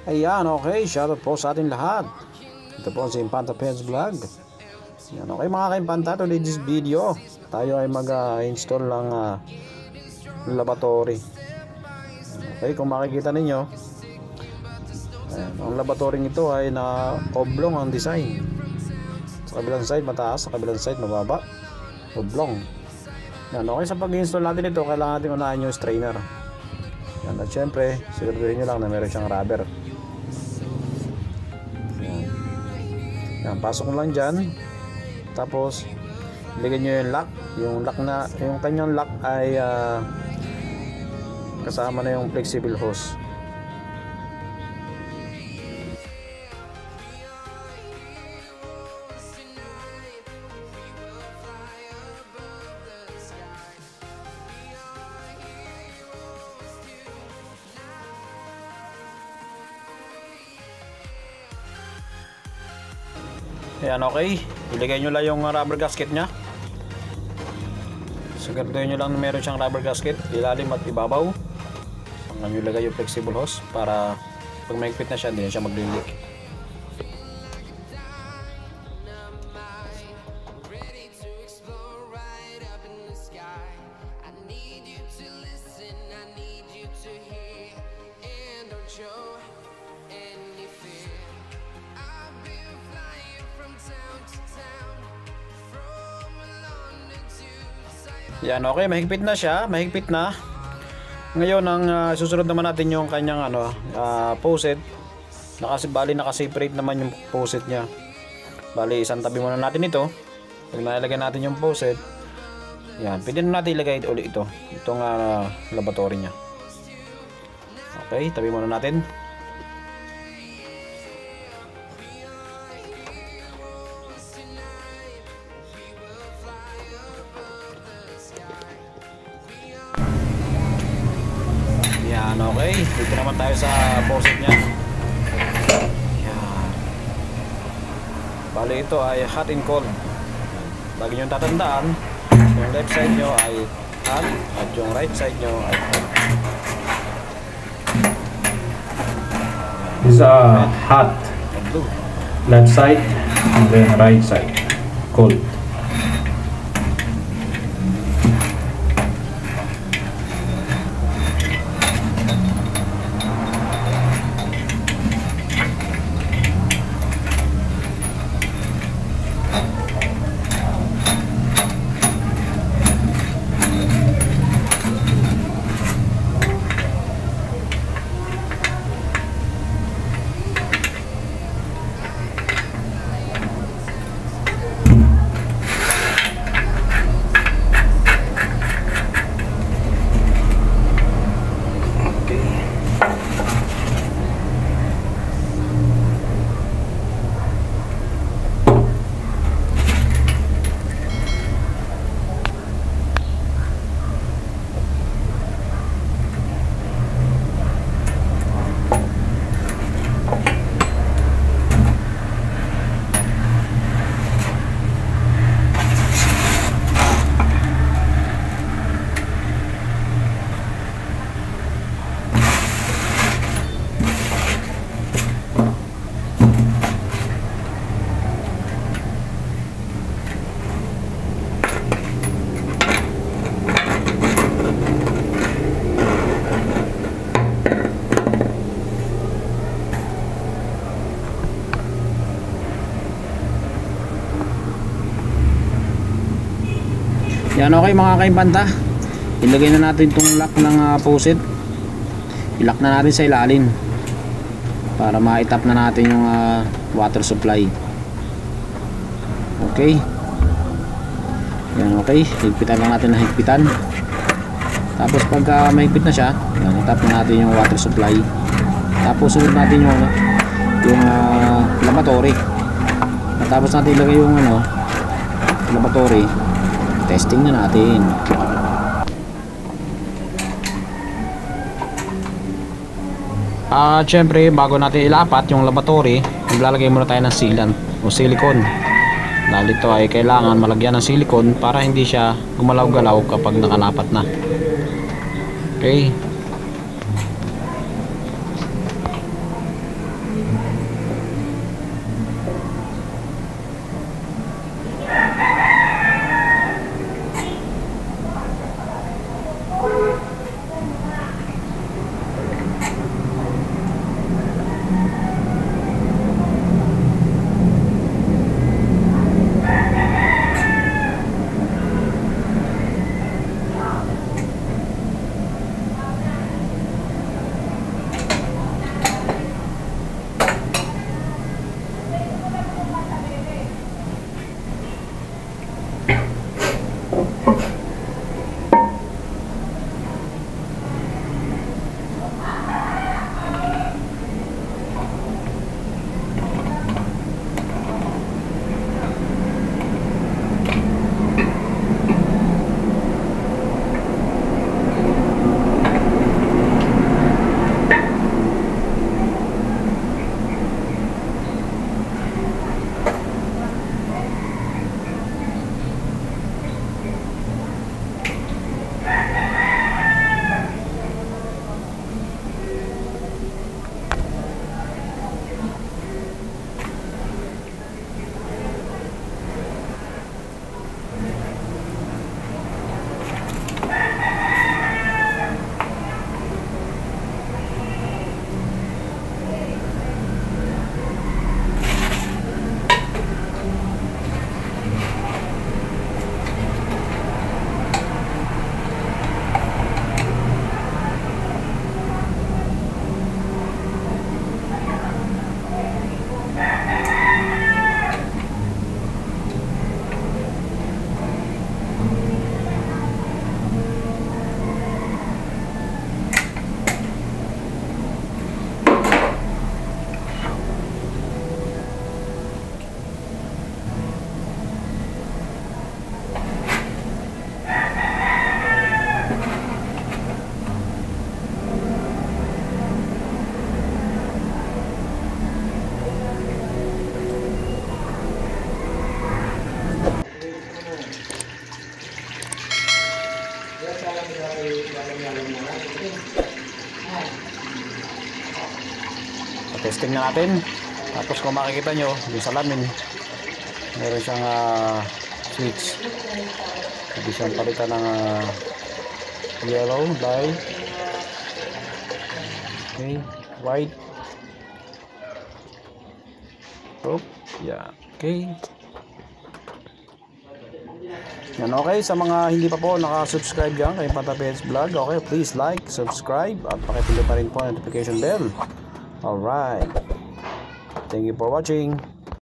Ayan, okay, shoutout po sa ating lahat. Ito po si Impanta Pens Vlog. Ayan, okay mga ka-Impanta, today this video tayo ay mag-install ng laboratory. Okay, kung makikita ninyo, ayan, ang laboratory ito ay na oblong ang design. Sa kabilang side mataas, sa kabilang side mababa, oblong. Ayan, okay, sa pag-install natin ito, kailangan natin unahin yung strainer. Ayan, at syempre, siguraduhin nyo lang na meron siyang rubber. Yan, pasok lang dyan. Tapos ilagay nyo yung lock na, yung kanyang lock ay kasama na yung flexible hose. Ayan, okay. Ilagay nyo lang yung rubber gasket nya. Siguraduhin nyo lang na meron siyang rubber gasket, ilalim at ibabaw. Saan nyo ilagay yung flexible hose para pag mahigpit na siya, hindi na siya mag-leak. Yan, okay, mahigpit na siya, mahigpit na. Ngayon ang susunod naman natin yung kanyang poset. Naka-separate naman yung poset niya. Bali, isang tabi muna natin ito. Pag nalagay natin yung poset, yan, pwede na natin ilagay ulit itong laboratory niya. Okay, tabi muna natin. Yan, okay. Dito naman tayo sa faucet nya. Yan. Bali ito ay hot and cold. Lagi nyo tatandaan, yung left side nyo ay hot at yung right side nyo ay cold. This is hot. Left side and then right side cold. Yan, okay mga ka-Impanta, ilagay na natin itong lock ng faucet. I-lock na natin sa ilalim para ma-tap na natin yung water supply. Okay. Yan, okay, higpitan lang natin ng higpitan. Tapos pag mahigpit na siya, yan, i-tap na natin yung water supply. Tapos sunod natin yung laboratory. Tapos natin ilagay yung laboratory. Testing na natin. Syempre bago natin ilapat yung laboratory, maglalagay muna tayo ng sealant o silicone. Dahil ito ay kailangan malagyan ng silicone para hindi siya gumalaw-galaw kapag nakalapat na. Okay. Testing na natin. Tapos kung makikita nyo yung salamin, meron siyang switch. Pwede siyang palitan ng yellow dye. Okay, white. Oh, yeah. Okay. Yan, okay. Sa mga hindi pa po nakasubscribe dyan kay Pantapeds Vlog, okay, please like, subscribe, at pakipindot na rin po ang notification bell. Alright. Thank you for watching.